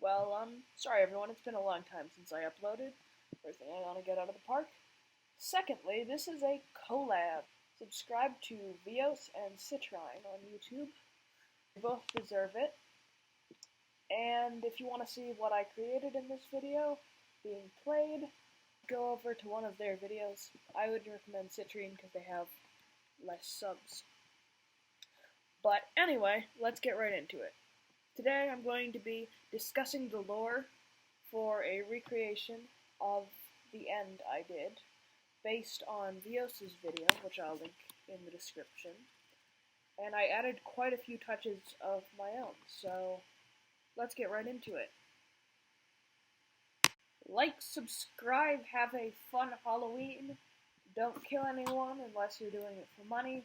Well, sorry everyone, it's been a long time since I uploaded. First thing I want to get out of the park. Secondly, this is a collab. Subscribe to Vios and c1trine on YouTube. They both deserve it. And if you want to see what I created in this video being played, go over to one of their videos. I would recommend c1trine because they have less subs. But anyway, let's get right into it. Today I'm going to be discussing the lore for a recreation of the end I did, based on Vios' video, which I'll link in the description. And I added quite a few touches of my own, so let's get right into it. Like, subscribe, have a fun Halloween. Don't kill anyone unless you're doing it for money.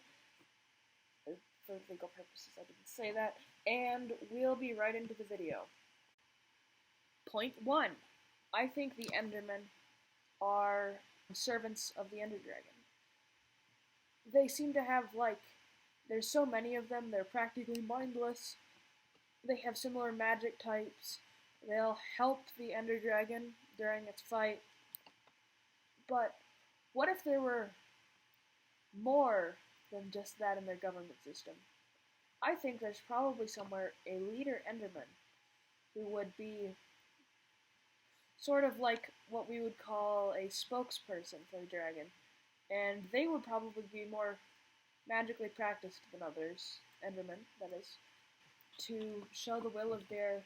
For legal purposes, I didn't say that. And we'll be right into the video. Point 1. I think the Endermen are servants of the Ender Dragon. They seem to have, there's so many of them, they're practically mindless. They have similar magic types. They'll help the Ender Dragon during its fight. But what if there were more than just that in their government system? I think there's probably somewhere a leader Enderman who would be sort of like what we would call a spokesperson for the dragon, and they would probably be more magically practiced than others, Endermen, that is, to show the will of their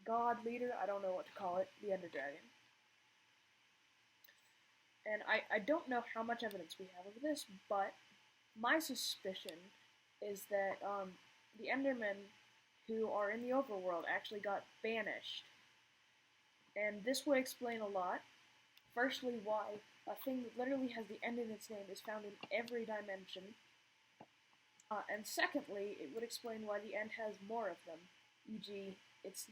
god leader, I don't know what to call it, the Ender Dragon. And I don't know how much evidence we have of this, but my suspicion is that the Endermen who are in the overworld actually got banished. And this would explain a lot. Firstly, why a thing that literally has the end in its name is found in every dimension. And secondly, it would explain why the end has more of them. E.g., it's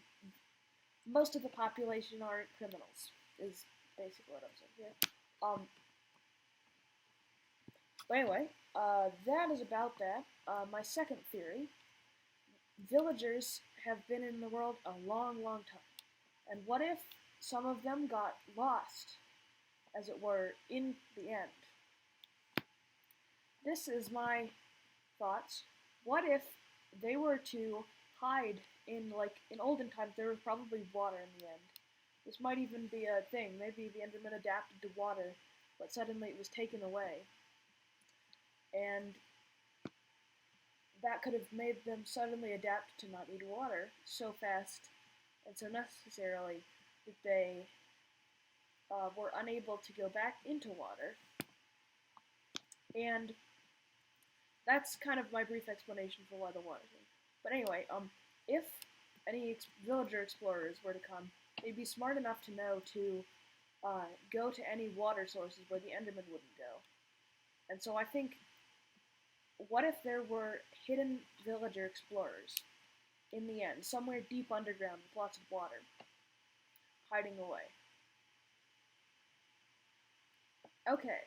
most of the population aren't criminals, is basically what I'm saying here. But anyway, that is about that. My second theory, villagers have been in the world a long, long time. And what if some of them got lost, as it were, in the end? This is my thoughts. What if they were to hide in olden times, there was probably water in the end. This might even be a thing. Maybe the Endermen adapted to water, but suddenly it was taken away. And that could have made them suddenly adapt to not need water so fast and so necessarily that they were unable to go back into water. And that's kind of my brief explanation for why the water thing. But anyway, if any villager explorers were to come, they'd be smart enough to know to go to any water sources where the Endermen wouldn't go. And so I think, what if there were hidden villager explorers in the end, somewhere deep underground with lots of water, hiding away? Okay.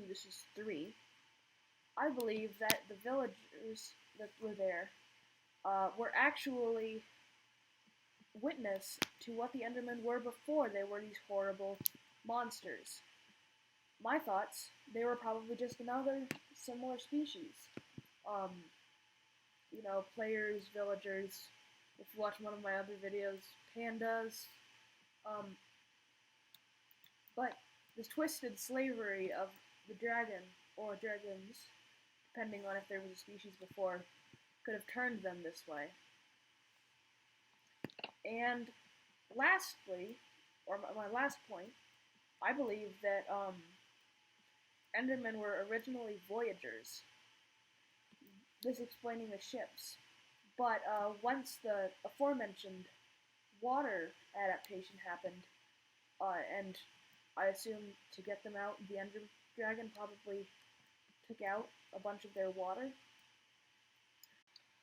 This is 3. I believe that the villagers that were there were actually witness to what the Endermen were before they were these horrible monsters. My thoughts, they were probably just another similar species. Players, villagers, if you watch one of my other videos, pandas. But this twisted slavery of the dragon, or dragons, depending on if there was a species before, could have turned them this way. And lastly, or my last point, I believe that Endermen were originally voyagers. This explaining the ships. But once the aforementioned water adaptation happened, and I assume to get them out, the Ender Dragon probably took out a bunch of their water.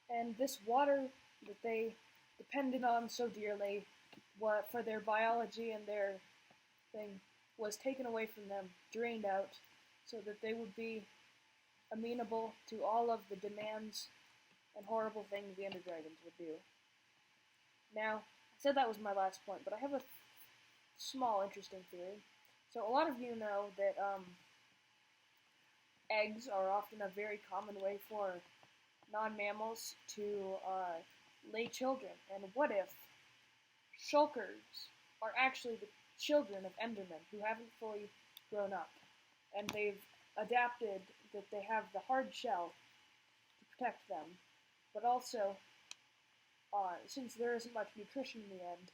And this water that they depended on so dearly for their biology and their thing was taken away from them, drained out, so that they would be amenable to all of the demands and horrible things the Ender Dragons would do. Now, I said that was my last point, but I have a small, interesting theory. So, a lot of you know that eggs are often a very common way for non-mammals to lay children. And what if shulkers are actually the children of Endermen who haven't fully grown up, and they've adapted that they have the hard shell to protect them, but also, since there isn't much nutrition in the end,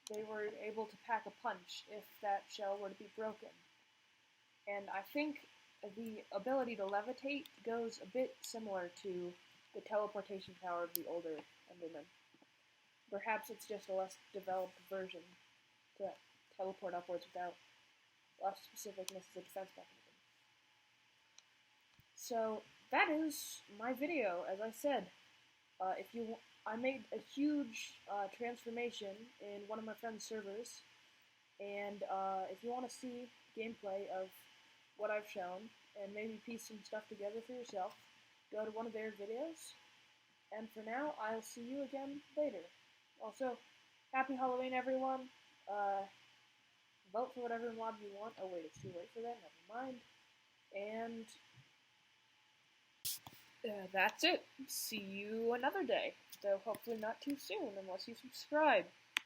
they were able to pack a punch if that shell were to be broken. And I think the ability to levitate goes a bit similar to the teleportation power of the older Endermen. Perhaps it's just a less developed version to teleport upwards without less specificness as a defense mechanism. So that is my video. As I said, I made a huge transformation in one of my friend's servers, and if you want to see gameplay of what I've shown and maybe piece some stuff together for yourself, go to one of their videos. And for now, I'll see you again later. Also, happy Halloween, everyone. Vote for whatever mob you want. Oh, wait, it's too late for that. Never mind. And that's it. See you another day. Though hopefully not too soon, unless you subscribe.